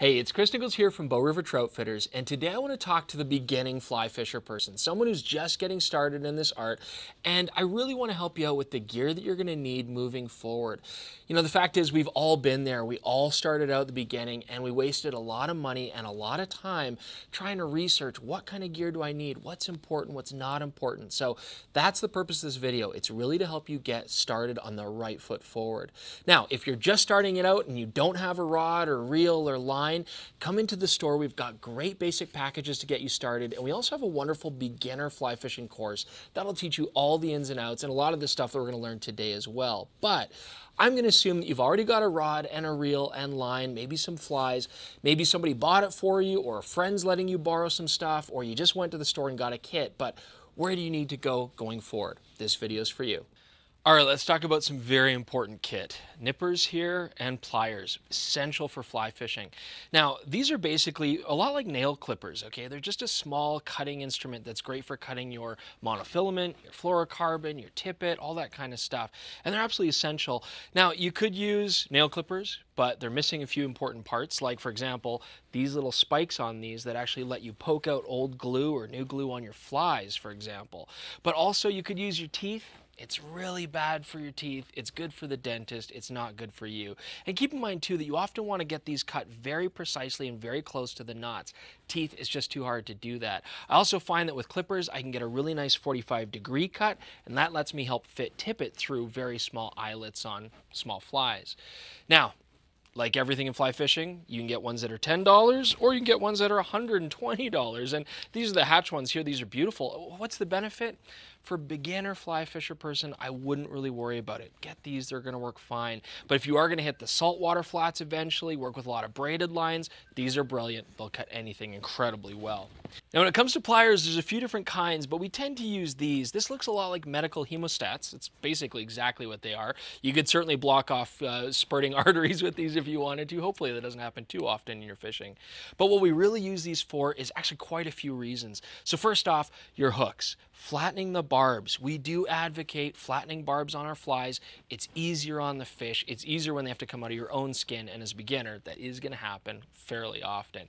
Hey, it's Chris Nichols here from Bow River Trout Fitters, and today I want to talk to the beginning fly fisher person, someone who's just getting started in this art, and I really want to help you out with the gear that you're going to need moving forward. You know, the fact is we've all been there. We all started out at the beginning, and we wasted a lot of money and a lot of time trying to research what kind of gear do I need, what's important, what's not important. So that's the purpose of this video. It's really to help you get started on the right foot forward. Now, if you're just starting it out and you don't have a rod or reel or line, come into the store. We've got great basic packages to get you started, and we also have a wonderful beginner fly fishing course that'll teach you all the ins and outs and a lot of the stuff that we're going to learn today as well. But I'm going to assume that you've already got a rod and a reel and line, maybe some flies, maybe somebody bought it for you, or a friend's letting you borrow some stuff, or you just went to the store and got a kit. But where do you need to go going forward? This video is for you. All right, let's talk about some very important kit. Nippers here and pliers, essential for fly fishing. Now, these are basically a lot like nail clippers, okay? They're just a small cutting instrument that's great for cutting your monofilament, your fluorocarbon, your tippet, all that kind of stuff. And they're absolutely essential. Now, you could use nail clippers, but they're missing a few important parts, like, for example, these little spikes on these that actually let you poke out old glue or new glue on your flies, for example. But also, you could use your teeth. It's really bad for your teeth. It's good for the dentist. It's not good for you. And keep in mind, too, that you often want to get these cut very precisely and very close to the knots. Teeth is just too hard to do that. I also find that with clippers, I can get a really nice 45-degree cut, and that lets me help fit tippet through very small eyelets on small flies. Now, like everything in fly fishing, you can get ones that are $10 or you can get ones that are $120. And these are the hatch ones here. These are beautiful. What's the benefit? For a beginner fly fisher person, I wouldn't really worry about it. Get these, they're going to work fine. But if you are going to hit the saltwater flats eventually, work with a lot of braided lines, these are brilliant. They'll cut anything incredibly well. Now, when it comes to pliers, there's a few different kinds, but we tend to use these. This looks a lot like medical hemostats. It's basically exactly what they are. You could certainly block off spurting arteries with these if you wanted to. Hopefully that doesn't happen too often in your fishing. But what we really use these for is actually quite a few reasons. So first off, your hooks. Flattening the barbs. We do advocate flattening barbs on our flies. It's easier on the fish. It's easier when they have to come out of your own skin, and as a beginner, that is going to happen fairly often.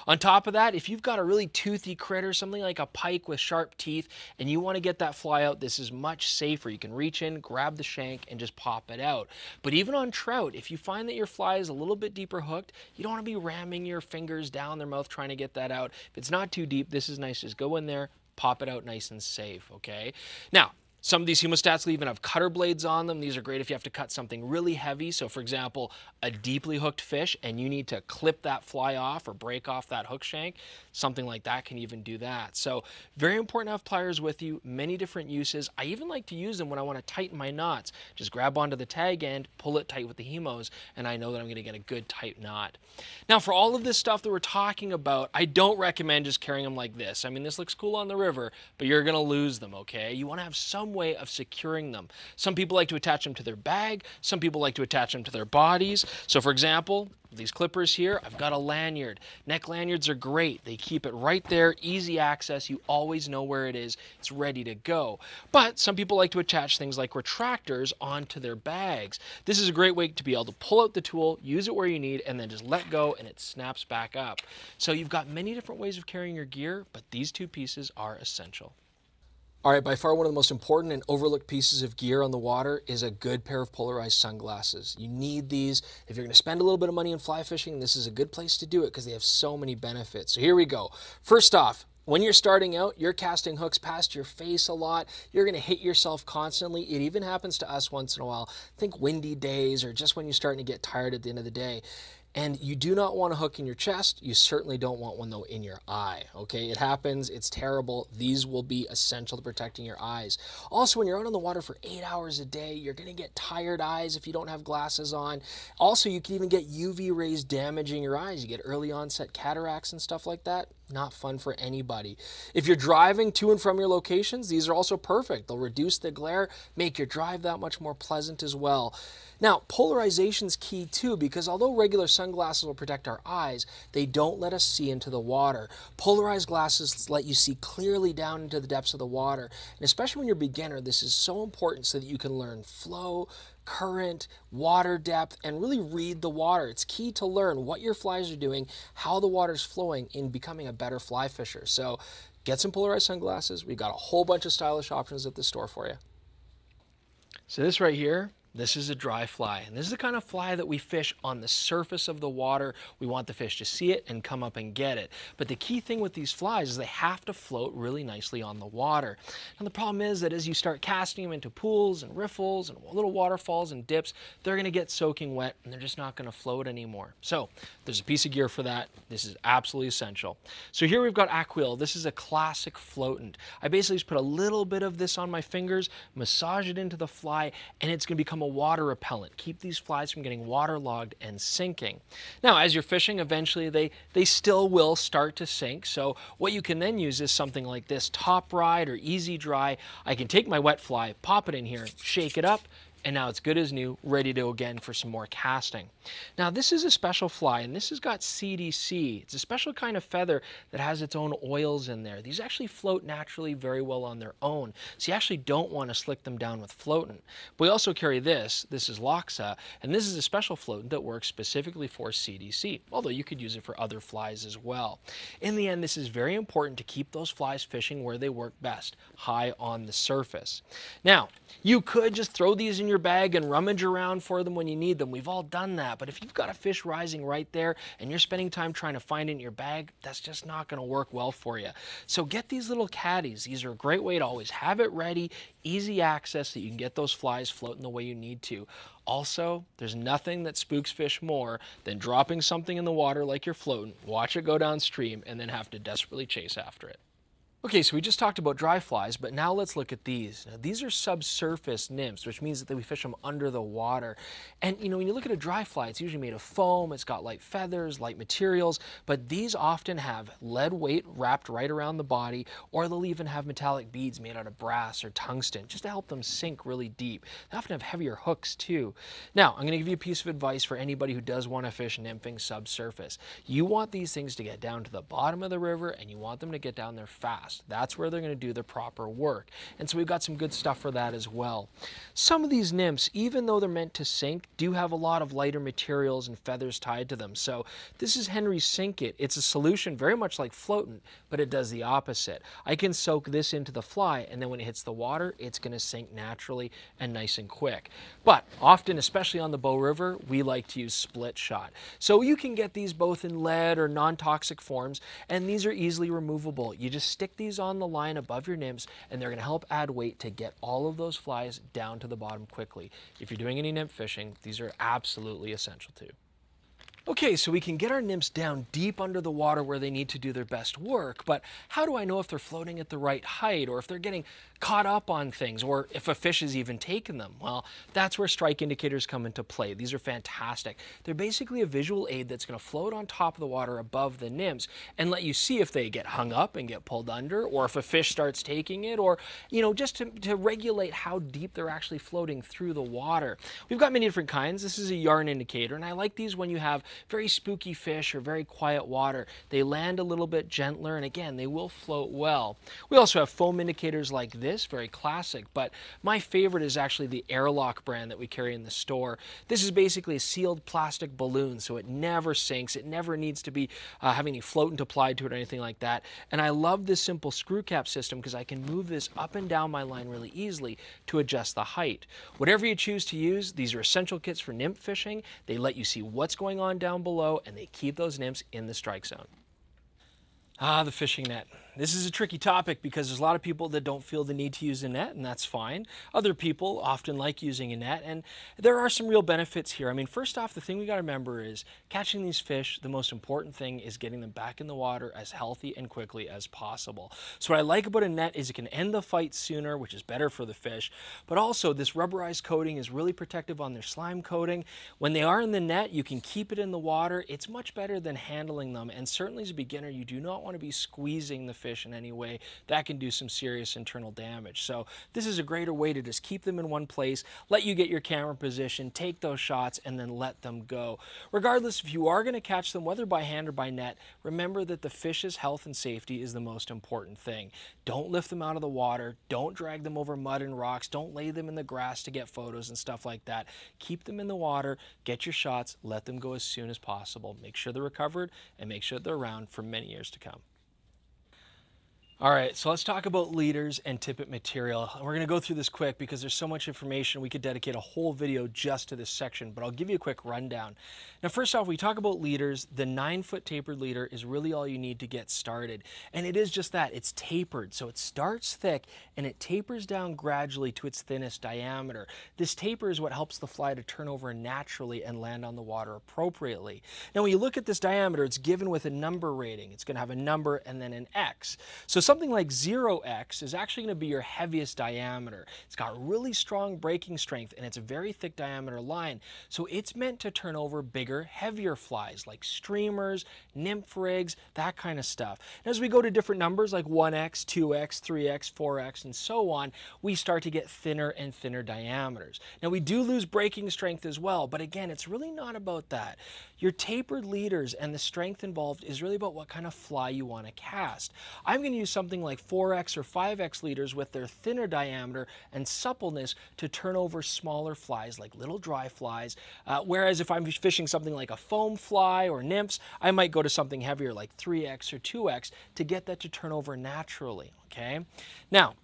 On top of that, if you've got a really toothy critter, something like a pike with sharp teeth, and you want to get that fly out, this is much safer. You can reach in, grab the shank, and just pop it out. But even on trout, if you find that your fly is a little bit deeper hooked, you don't want to be ramming your fingers down their mouth trying to get that out. If it's not too deep, this is nice. Just go in there, pop it out nice and safe, okay? Now, some of these hemostats will even have cutter blades on them. These are great if you have to cut something really heavy. So for example, a deeply hooked fish and you need to clip that fly off or break off that hook shank, something like that can even do that. So very important to have pliers with you, many different uses. I even like to use them when I want to tighten my knots. Just grab onto the tag end, pull it tight with the hemos, and I know that I'm going to get a good tight knot. Now for all of this stuff that we're talking about, I don't recommend just carrying them like this. I mean, this looks cool on the river, but you're going to lose them, okay? You want to have some way of securing them. Some people like to attach them to their bag. Some people like to attach them to their bodies. So for example, these clippers here, I've got a lanyard. Neck lanyards are great. They keep it right there, easy access. You always know where it is. It's ready to go. But some people like to attach things like retractors onto their bags. This is a great way to be able to pull out the tool, use it where you need, and then just let go and it snaps back up. So you've got many different ways of carrying your gear, but these two pieces are essential. All right, by far one of the most important and overlooked pieces of gear on the water is a good pair of polarized sunglasses. You need these. If you're going to spend a little bit of money on fly fishing, this is a good place to do it because they have so many benefits. So here we go. First off, when you're starting out, you're casting hooks past your face a lot. You're going to hit yourself constantly. It even happens to us once in a while. Think windy days or just when you're starting to get tired at the end of the day. And you do not want a hook in your chest. You certainly don't want one, though, in your eye, okay? It happens. It's terrible. These will be essential to protecting your eyes. Also, when you're out on the water for 8 hours a day, you're going to get tired eyes if you don't have glasses on. Also, you can even get UV rays damaging your eyes. You get early onset cataracts and stuff like that. Not fun for anybody. If you're driving to and from your locations, these are also perfect. They'll reduce the glare, make your drive that much more pleasant as well. Now, polarization's key too, because although regular sunglasses will protect our eyes, they don't let us see into the water. Polarized glasses let you see clearly down into the depths of the water. And especially when you're a beginner, this is so important so that you can learn flow, current, water depth, and really read the water. It's key to learn what your flies are doing, how the water's flowing in becoming a better fly fisher. So get some polarized sunglasses. We've got a whole bunch of stylish options at the store for you. So this right here, this is a dry fly, and this is the kind of fly that we fish on the surface of the water. We want the fish to see it and come up and get it. But the key thing with these flies is they have to float really nicely on the water. And the problem is that as you start casting them into pools and riffles and little waterfalls and dips, they're going to get soaking wet and they're just not going to float anymore. So there's a piece of gear for that. This is absolutely essential. So here we've got Aquil. This is a classic floatant. I basically just put a little bit of this on my fingers, massage it into the fly, and it's going to become a water repellent. Keep these flies from getting waterlogged and sinking. Now, as you're fishing, eventually they still will start to sink. So what you can then use is something like this Top Ride or Easy Dry. I can take my wet fly, pop it in here, shake it up, and now it's good as new, ready to go again for some more casting. Now this is a special fly, and this has got CDC. It's a special kind of feather that has its own oils in there. These actually float naturally very well on their own, so you actually don't want to slick them down with floatant. But we also carry this. This is Loxa, and this is a special floatant that works specifically for CDC, although you could use it for other flies as well. In the end, this is very important to keep those flies fishing where they work best, high on the surface. Now, you could just throw these in your bag and rummage around for them when you need them. We've all done that. But if you've got a fish rising right there and you're spending time trying to find it in your bag, that's just not going to work well for you. So get these little caddies. These are a great way to always have it ready, easy access so you can get those flies floating the way you need to. Also, there's nothing that spooks fish more than dropping something in the water like you're floating, watch it go downstream, and then have to desperately chase after it. Okay, so we just talked about dry flies, but now let's look at these. Now, these are subsurface nymphs, which means that we fish them under the water. And when you look at a dry fly, it's usually made of foam, it's got light feathers, light materials, but these often have lead weight wrapped right around the body, or they'll even have metallic beads made out of brass or tungsten, just to help them sink really deep. They often have heavier hooks too. Now, I'm going to give you a piece of advice for anybody who does want to fish nymphing subsurface. You want these things to get down to the bottom of the river, and you want them to get down there fast. That's where they're going to do the proper work. And so we've got some good stuff for that as well. Some of these nymphs, even though they're meant to sink, do have a lot of lighter materials and feathers tied to them. So this is Henry's Sink It. It's a solution very much like floatant, but it does the opposite. I can soak this into the fly, and then when it hits the water, it's going to sink naturally and nice and quick. But often, especially on the Bow River, we like to use split shot. So you can get these both in lead or non-toxic forms, and these are easily removable. You just stick these on the line above your nymphs, and they're going to help add weight to get all of those flies down to the bottom quickly. If you're doing any nymph fishing, these are absolutely essential too. Okay, so we can get our nymphs down deep under the water where they need to do their best work, but how do I know if they're floating at the right height, or if they're getting caught up on things, or if a fish has even taken them? Well, that's where strike indicators come into play. These are fantastic. They're basically a visual aid that's going to float on top of the water above the nymphs and let you see if they get hung up and get pulled under, or if a fish starts taking it, or, just to regulate how deep they're actually floating through the water. We've got many different kinds. This is a yarn indicator, and I like these when you have very spooky fish or very quiet water. They land a little bit gentler, and again, they will float well. We also have foam indicators like this, very classic, but my favorite is actually the Airlock brand that we carry in the store. This is basically a sealed plastic balloon, so it never sinks. It never needs to be having any floatant applied to it or anything like that. And I love this simple screw cap system because I can move this up and down my line really easily to adjust the height. Whatever you choose to use, these are essential kits for nymph fishing. They let you see what's going on down below, and they keep those nymphs in the strike zone. The fishing net. This is a tricky topic because there's a lot of people that don't feel the need to use a net, and that's fine. Other people often like using a net, and there are some real benefits here. I mean, first off, the thing we got to remember is catching these fish, the most important thing is getting them back in the water as healthy and quickly as possible. So what I like about a net is it can end the fight sooner, which is better for the fish, but also this rubberized coating is really protective on their slime coating. When they are in the net, you can keep it in the water. It's much better than handling them, and certainly as a beginner, you do not want to be squeezing the fish fish in any way, that can do some serious internal damage. So this is a greater way to just keep them in one place, let you get your camera position, take those shots, and then let them go. Regardless, if you are going to catch them, whether by hand or by net, remember that the fish's health and safety is the most important thing. Don't lift them out of the water. Don't drag them over mud and rocks. Don't lay them in the grass to get photos and stuff like that. Keep them in the water, get your shots, let them go as soon as possible. Make sure they're recovered and make sure they're around for many years to come. All right, so let's talk about leaders and tippet material. We're going to go through this quick because there's so much information. We could dedicate a whole video just to this section, but I'll give you a quick rundown. Now, first off, we talk about leaders. The 9-foot tapered leader is really all you need to get started. And it is just that. It's tapered. So it starts thick and it tapers down gradually to its thinnest diameter. This taper is what helps the fly to turn over naturally and land on the water appropriately. Now, when you look at this diameter, it's given with a number rating. It's going to have a number and then an X. So something like 0x is actually going to be your heaviest diameter. It's got really strong breaking strength and it's a very thick diameter line. So it's meant to turn over bigger, heavier flies like streamers, nymph rigs, that kind of stuff. And as we go to different numbers like 1x, 2x, 3x, 4x, and so on, we start to get thinner and thinner diameters. Now we do lose breaking strength as well, but again, it's really not about that. Your tapered leaders and the strength involved is really about what kind of fly you want to cast. I'm going to use something like 4x or 5x leaders with their thinner diameter and suppleness to turn over smaller flies like little dry flies, whereas if I'm fishing something like a foam fly or nymphs, I might go to something heavier like 3x or 2x to get that to turn over naturally, okay? Now,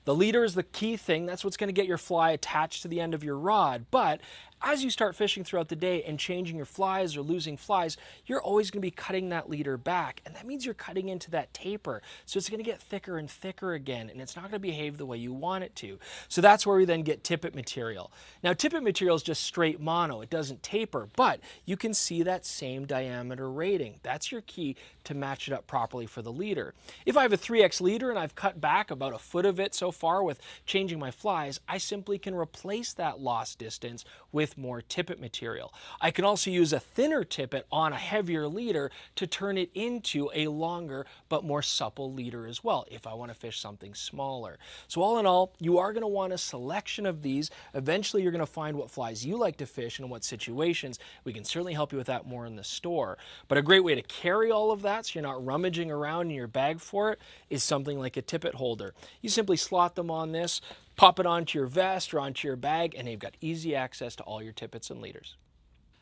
the leader is the key thing. That's what's going to get your fly attached to the end of your rod. But as you start fishing throughout the day and changing your flies or losing flies, you're always going to be cutting that leader back. And that means you're cutting into that taper. So it's going to get thicker and thicker again, and it's not going to behave the way you want it to. So that's where we then get tippet material. Now, tippet material is just straight mono. It doesn't taper, but you can see that same diameter rating. That's your key to match it up properly for the leader. If I have a 3x leader and I've cut back about a foot of it so far with changing my flies, I simply can replace that lost distance with more tippet material. I can also use a thinner tippet on a heavier leader to turn it into a longer but more supple leader as well if I want to fish something smaller. So all in all, you are going to want a selection of these. Eventually you're going to find what flies you like to fish and in what situations. We can certainly help you with that more in the store. But a great way to carry all of that so you're not rummaging around in your bag for it is something like a tippet holder. You simply slot them on this, pop it onto your vest or onto your bag, and you've got easy access to all your tippets and leaders.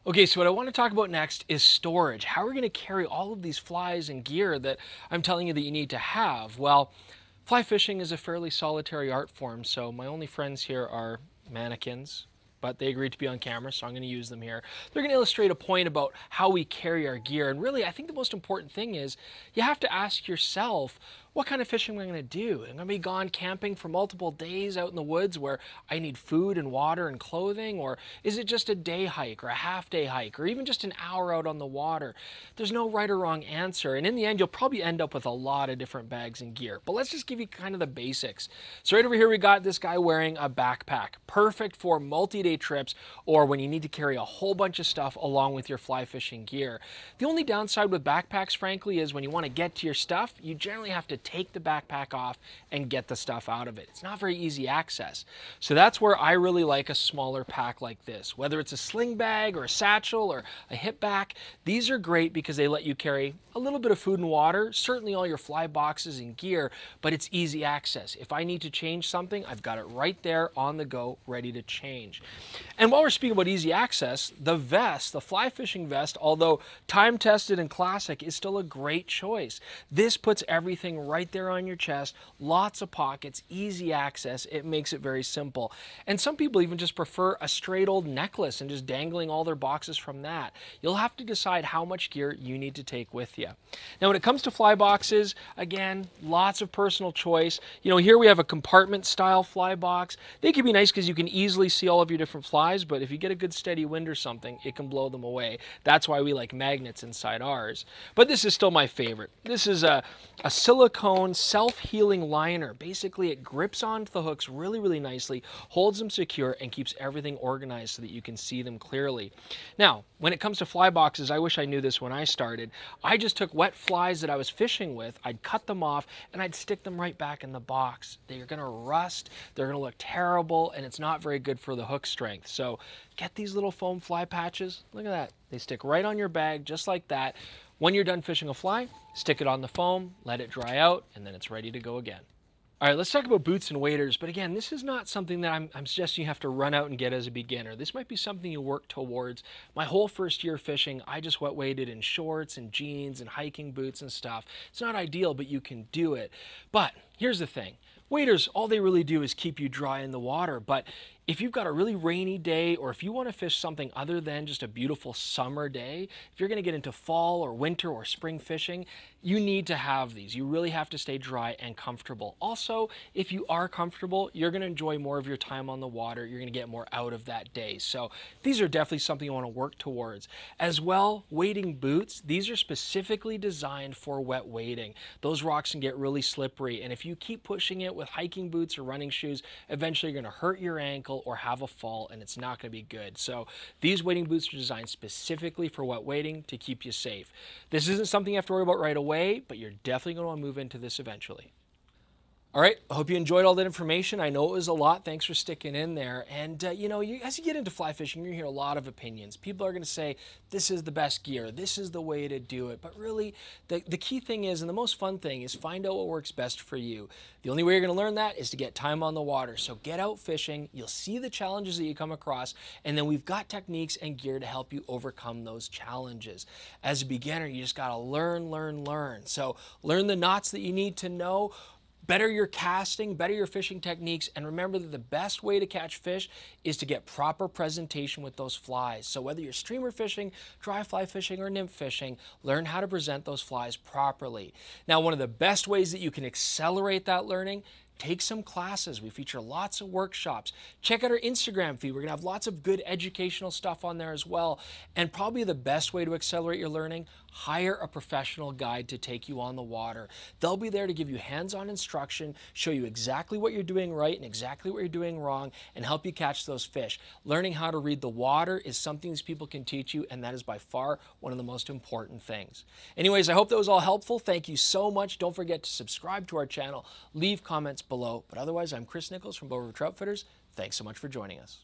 Okay, so what I want to talk about next is storage. How are we going to carry all of these flies and gear that I'm telling you that you need to have? Well, fly fishing is a fairly solitary art form, so my only friends here are mannequins, but they agreed to be on camera, so I'm going to use them here. They're going to illustrate a point about how we carry our gear, and really I think the most important thing is you have to ask yourself, what kind of fishing am I going to do? I'm going to be gone camping for multiple days out in the woods where I need food and water and clothing, or is it just a day hike or a half-day hike or even just an hour out on the water? There's no right or wrong answer, and in the end you'll probably end up with a lot of different bags and gear. But let's just give you kind of the basics. So right over here we got this guy wearing a backpack, perfect for multi-day trips or when you need to carry a whole bunch of stuff along with your fly fishing gear. The only downside with backpacks, frankly, is when you want to get to your stuff, you generally have to take the backpack off and get the stuff out of it. It's not very easy access. So that's where I really like a smaller pack like this. Whether it's a sling bag or a satchel or a hip back, these are great because they let you carry a little bit of food and water, certainly all your fly boxes and gear, but it's easy access. If I need to change something, I've got it right there on the go, ready to change. And while we're speaking about easy access, the vest, the fly fishing vest, although time-tested and classic, is still a great choice. This puts everything right there on your chest, lots of pockets, easy access. It makes it very simple. And some people even just prefer a straight old necklace and just dangling all their boxes from that. You'll have to decide how much gear you need to take with you. Now, when it comes to fly boxes, again, lots of personal choice. You know, here we have a compartment style fly box. They can be nice because you can easily see all of your different flies, but if you get a good steady wind or something, it can blow them away. That's why we like magnets inside ours. But this is still my favorite. This is a silicone silicone self-healing liner. Basically, it grips onto the hooks really, really nicely, holds them secure, and keeps everything organized so that you can see them clearly. Now, when it comes to fly boxes, I wish I knew this when I started. I just took wet flies that I was fishing with, I'd cut them off, and I'd stick them right back in the box. They're gonna rust, they're gonna look terrible, and it's not very good for the hook strength. So get these little foam fly patches. Look at that. They stick right on your bag, just like that. When you're done fishing a fly, stick it on the foam, let it dry out, and then it's ready to go again. All right, let's talk about boots and waders. But again, this is not something that I'm suggesting you have to run out and get as a beginner. This might be something you work towards. My whole first year fishing, I just wet waded in shorts and jeans and hiking boots and stuff. It's not ideal, but you can do it. But here's the thing. Waders, all they really do is keep you dry in the water. But if you've got a really rainy day, or if you want to fish something other than just a beautiful summer day, if you're going to get into fall or winter or spring fishing, you need to have these. You really have to stay dry and comfortable. Also, if you are comfortable, you're going to enjoy more of your time on the water. You're going to get more out of that day. So these are definitely something you want to work towards. As well, wading boots, these are specifically designed for wet wading. Those rocks can get really slippery, and if you keep pushing it with hiking boots or running shoes, eventually you're going to hurt your ankle or have a fall, and it's not going to be good. So these wading boots are designed specifically for wet wading to keep you safe. This isn't something you have to worry about right away, but you're definitely going to want to move into this eventually. All right, I hope you enjoyed all that information. I know it was a lot. Thanks for sticking in there. And, as you get into fly fishing, you're going to hear a lot of opinions. People are going to say, this is the best gear, this is the way to do it. But really, the key thing is, and the most fun thing is, find out what works best for you. The only way you're going to learn that is to get time on the water. So get out fishing, you'll see the challenges that you come across, and then we've got techniques and gear to help you overcome those challenges. As a beginner, you just got to learn. So learn the knots that you need to know. Better your casting, better your fishing techniques, and remember that the best way to catch fish is to get proper presentation with those flies. So whether you're streamer fishing, dry fly fishing, or nymph fishing, learn how to present those flies properly. Now, one of the best ways that you can accelerate that learning, take some classes. We feature lots of workshops. Check out our Instagram feed. We're going to have lots of good educational stuff on there as well. And probably the best way to accelerate your learning, hire a professional guide to take you on the water. They'll be there to give you hands-on instruction, show you exactly what you're doing right and exactly what you're doing wrong, and help you catch those fish. Learning how to read the water is something these people can teach you, and that is by far one of the most important things. Anyways, I hope that was all helpful. Thank you so much. Don't forget to subscribe to our channel, leave comments below. But otherwise, I'm Chris Nichols from Bow River Trout Fitters. Thanks so much for joining us.